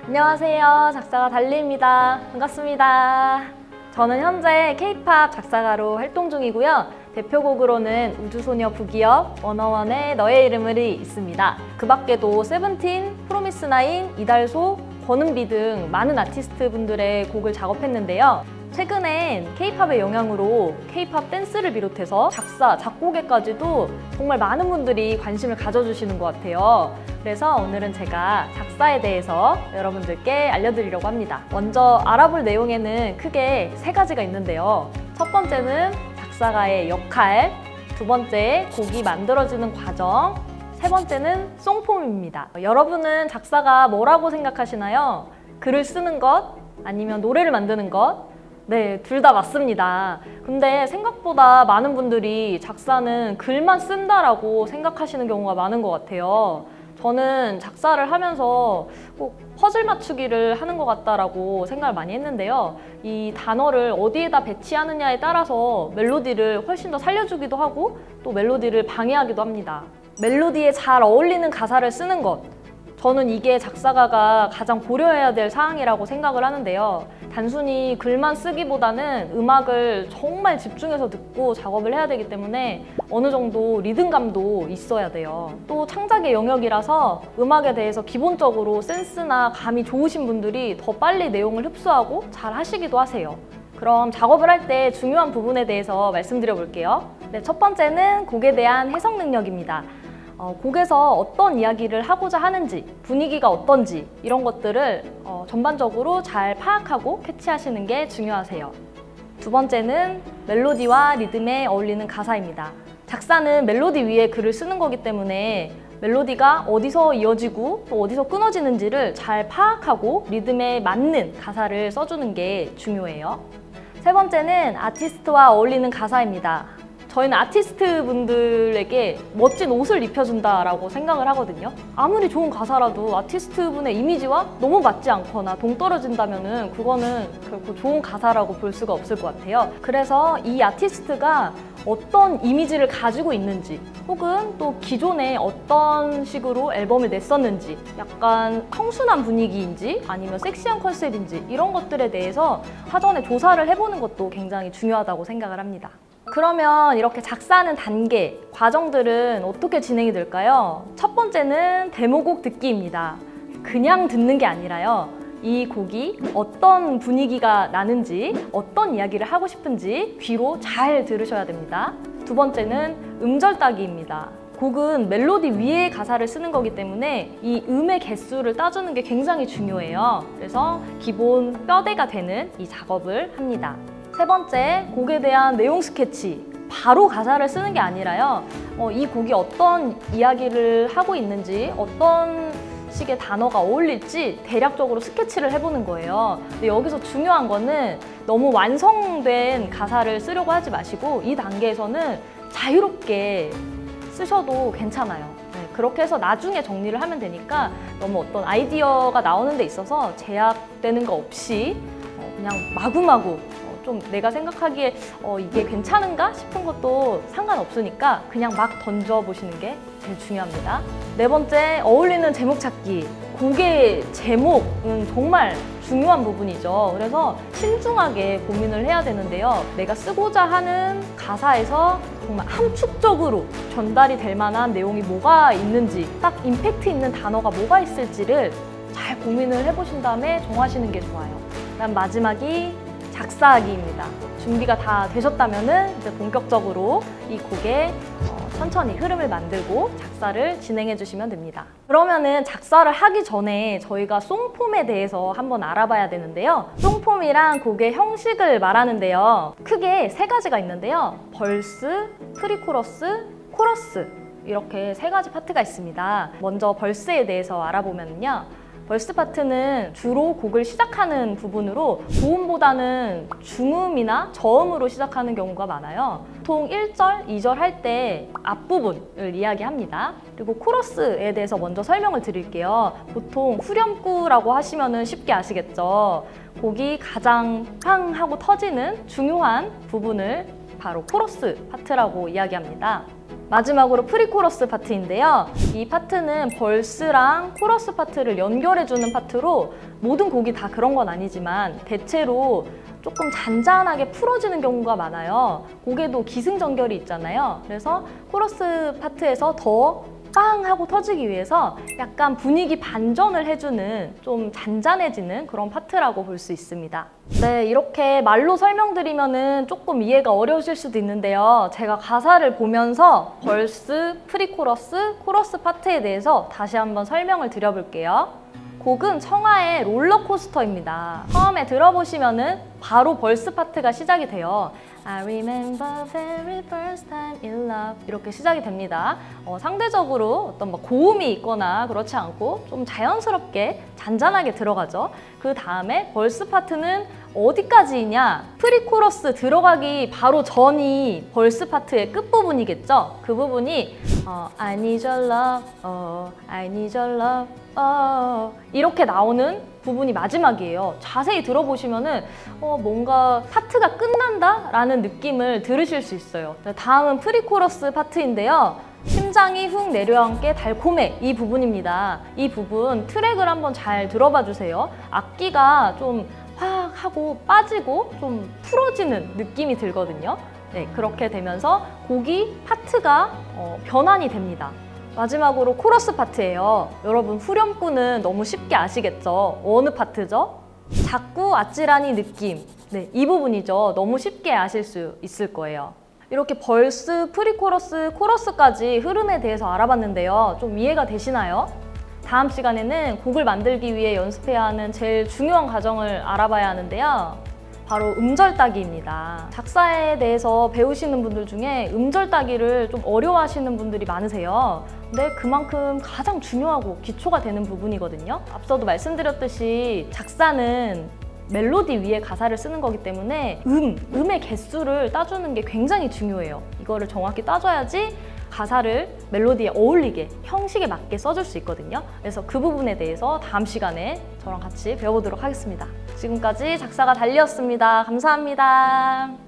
안녕하세요. 작사가 달리입니다. 반갑습니다. 저는 현재 K-POP 작사가로 활동 중이고요. 대표곡으로는 우주소녀 부기업, 워너원의 너의 이름을이 있습니다. 그 밖에도 세븐틴, 프로미스나인, 이달소, 권은비 등 많은 아티스트 분들의 곡을 작업했는데요. 최근엔 K-POP의 영향으로 K-POP 댄스를 비롯해서 작사, 작곡에까지도 정말 많은 분들이 관심을 가져주시는 것 같아요. 그래서 오늘은 제가 작사에 대해서 여러분들께 알려드리려고 합니다. 먼저 알아볼 내용에는 크게 세 가지가 있는데요. 첫 번째는 작사가의 역할, 두 번째 곡이 만들어지는 과정, 세 번째는 송폼입니다. 여러분은 작사가 뭐라고 생각하시나요? 글을 쓰는 것? 아니면 노래를 만드는 것? 네, 둘 다 맞습니다. 근데 생각보다 많은 분들이 작사는 글만 쓴다라고 생각하시는 경우가 많은 것 같아요. 저는 작사를 하면서 꼭 퍼즐 맞추기를 하는 것 같다라고 생각을 많이 했는데요. 이 단어를 어디에다 배치하느냐에 따라서 멜로디를 훨씬 더 살려주기도 하고 또 멜로디를 방해하기도 합니다. 멜로디에 잘 어울리는 가사를 쓰는 것, 저는 이게 작사가가 가장 고려해야 될 사항이라고 생각을 하는데요. 단순히 글만 쓰기보다는 음악을 정말 집중해서 듣고 작업을 해야 되기 때문에 어느 정도 리듬감도 있어야 돼요. 또 창작의 영역이라서 음악에 대해서 기본적으로 센스나 감이 좋으신 분들이 더 빨리 내용을 흡수하고 잘 하시기도 하세요. 그럼 작업을 할 때 중요한 부분에 대해서 말씀드려 볼게요. 네, 첫 번째는 곡에 대한 해석 능력입니다. 곡에서 어떤 이야기를 하고자 하는지, 분위기가 어떤지 이런 것들을 전반적으로 잘 파악하고 캐치하시는 게 중요하세요. 두 번째는 멜로디와 리듬에 어울리는 가사입니다. 작사는 멜로디 위에 글을 쓰는 거기 때문에 멜로디가 어디서 이어지고 또 어디서 끊어지는지를 잘 파악하고 리듬에 맞는 가사를 써주는 게 중요해요. 세 번째는 아티스트와 어울리는 가사입니다. 저희는 아티스트 분들에게 멋진 옷을 입혀준다라고 생각을 하거든요. 아무리 좋은 가사라도 아티스트 분의 이미지와 너무 맞지 않거나 동떨어진다면은 그거는 결코 좋은 가사라고 볼 수가 없을 것 같아요. 그래서 이 아티스트가 어떤 이미지를 가지고 있는지 혹은 또 기존에 어떤 식으로 앨범을 냈었는지 약간 청순한 분위기인지 아니면 섹시한 컨셉인지 이런 것들에 대해서 사전에 조사를 해보는 것도 굉장히 중요하다고 생각을 합니다. 그러면 이렇게 작사하는 단계, 과정들은 어떻게 진행이 될까요? 첫 번째는 데모곡 듣기입니다. 그냥 듣는 게 아니라요. 이 곡이 어떤 분위기가 나는지, 어떤 이야기를 하고 싶은지 귀로 잘 들으셔야 됩니다. 두 번째는 음절 따기입니다. 곡은 멜로디 위에 가사를 쓰는 거기 때문에 이 음의 개수를 따주는 게 굉장히 중요해요. 그래서 기본 뼈대가 되는 이 작업을 합니다. 세 번째, 곡에 대한 내용 스케치. 바로 가사를 쓰는 게 아니라요. 이 곡이 어떤 이야기를 하고 있는지, 어떤 식의 단어가 어울릴지 대략적으로 스케치를 해보는 거예요. 근데 여기서 중요한 거는 너무 완성된 가사를 쓰려고 하지 마시고 이 단계에서는 자유롭게 쓰셔도 괜찮아요. 네, 그렇게 해서 나중에 정리를 하면 되니까 너무 어떤 아이디어가 나오는 데 있어서 제약되는 거 없이 그냥 마구마구 좀 내가 생각하기에 이게 괜찮은가 싶은 것도 상관없으니까 그냥 막 던져보시는 게 제일 중요합니다. 네 번째, 어울리는 제목 찾기. 곡의 제목은 정말 중요한 부분이죠. 그래서 신중하게 고민을 해야 되는데요. 내가 쓰고자 하는 가사에서 정말 함축적으로 전달이 될 만한 내용이 뭐가 있는지, 딱 임팩트 있는 단어가 뭐가 있을지를 잘 고민을 해보신 다음에 정하시는 게 좋아요. 그다음 마지막이 작사하기입니다. 준비가 다 되셨다면 이제 본격적으로 이 곡에 천천히 흐름을 만들고 작사를 진행해 주시면 됩니다. 그러면은 작사를 하기 전에 저희가 송폼에 대해서 한번 알아봐야 되는데요. 송폼이란 곡의 형식을 말하는데요. 크게 세 가지가 있는데요. 벌스, 프리코러스, 코러스 이렇게 세 가지 파트가 있습니다. 먼저 벌스에 대해서 알아보면요. 벌스 파트는 주로 곡을 시작하는 부분으로 고음보다는 중음이나 저음으로 시작하는 경우가 많아요. 보통 1절, 2절 할 때 앞부분을 이야기합니다. 그리고 코러스에 대해서 먼저 설명을 드릴게요. 보통 후렴구라고 하시면 쉽게 아시겠죠? 곡이 가장 팡 하고 터지는 중요한 부분을 바로 코러스 파트라고 이야기합니다. 마지막으로 프리코러스 파트인데요. 이 파트는 벌스랑 코러스 파트를 연결해주는 파트로 모든 곡이 다 그런 건 아니지만 대체로 조금 잔잔하게 풀어지는 경우가 많아요. 곡에도 기승전결이 있잖아요. 그래서 코러스 파트에서 더 빵 하고 터지기 위해서 약간 분위기 반전을 해주는 좀 잔잔해지는 그런 파트라고 볼 수 있습니다. 네, 이렇게 말로 설명드리면은 조금 이해가 어려우실 수도 있는데요. 제가 가사를 보면서 벌스, 프리코러스, 코러스 파트에 대해서 다시 한번 설명을 드려볼게요. 곡은 청하의 롤러코스터입니다. 처음에 들어보시면은 바로 벌스 파트가 시작이 돼요. I remember very first time in love 이렇게 시작이 됩니다. 상대적으로 어떤 고음이 있거나 그렇지 않고 좀 자연스럽게 잔잔하게 들어가죠. 그 다음에 벌스 파트는 어디까지이냐? 프리코러스 들어가기 바로 전이 벌스 파트의 끝부분이겠죠? 그 부분이 I need your love, I need your love, 이렇게 나오는 부분이 마지막이에요. 자세히 들어보시면은 뭔가 파트가 끝난다? 라는 느낌을 들으실 수 있어요. 다음은 프리코러스 파트인데요. 심장이 훅 내려앉게 달콤해 이 부분입니다. 이 부분 트랙을 한번 잘 들어봐 주세요. 악기가 좀 확 하고 빠지고 좀 풀어지는 느낌이 들거든요. 네, 그렇게 되면서 곡이 파트가 변환이 됩니다. 마지막으로 코러스 파트예요. 여러분 후렴구는 너무 쉽게 아시겠죠? 어느 파트죠? 자꾸 아찔하니 느낌. 네, 이 부분이죠. 너무 쉽게 아실 수 있을 거예요. 이렇게 벌스, 프리코러스, 코러스까지 흐름에 대해서 알아봤는데요. 좀 이해가 되시나요? 다음 시간에는 곡을 만들기 위해 연습해야 하는 제일 중요한 과정을 알아봐야 하는데요. 바로 음절 따기입니다. 작사에 대해서 배우시는 분들 중에 음절 따기를 좀 어려워하시는 분들이 많으세요. 근데 그만큼 가장 중요하고 기초가 되는 부분이거든요. 앞서도 말씀드렸듯이 작사는 멜로디 위에 가사를 쓰는 거기 때문에 음의 개수를 따주는 게 굉장히 중요해요. 이거를 정확히 따줘야지 가사를 멜로디에 어울리게, 형식에 맞게 써줄 수 있거든요. 그래서 그 부분에 대해서 다음 시간에 저랑 같이 배워보도록 하겠습니다. 지금까지 작사가 달리였습니다. 감사합니다.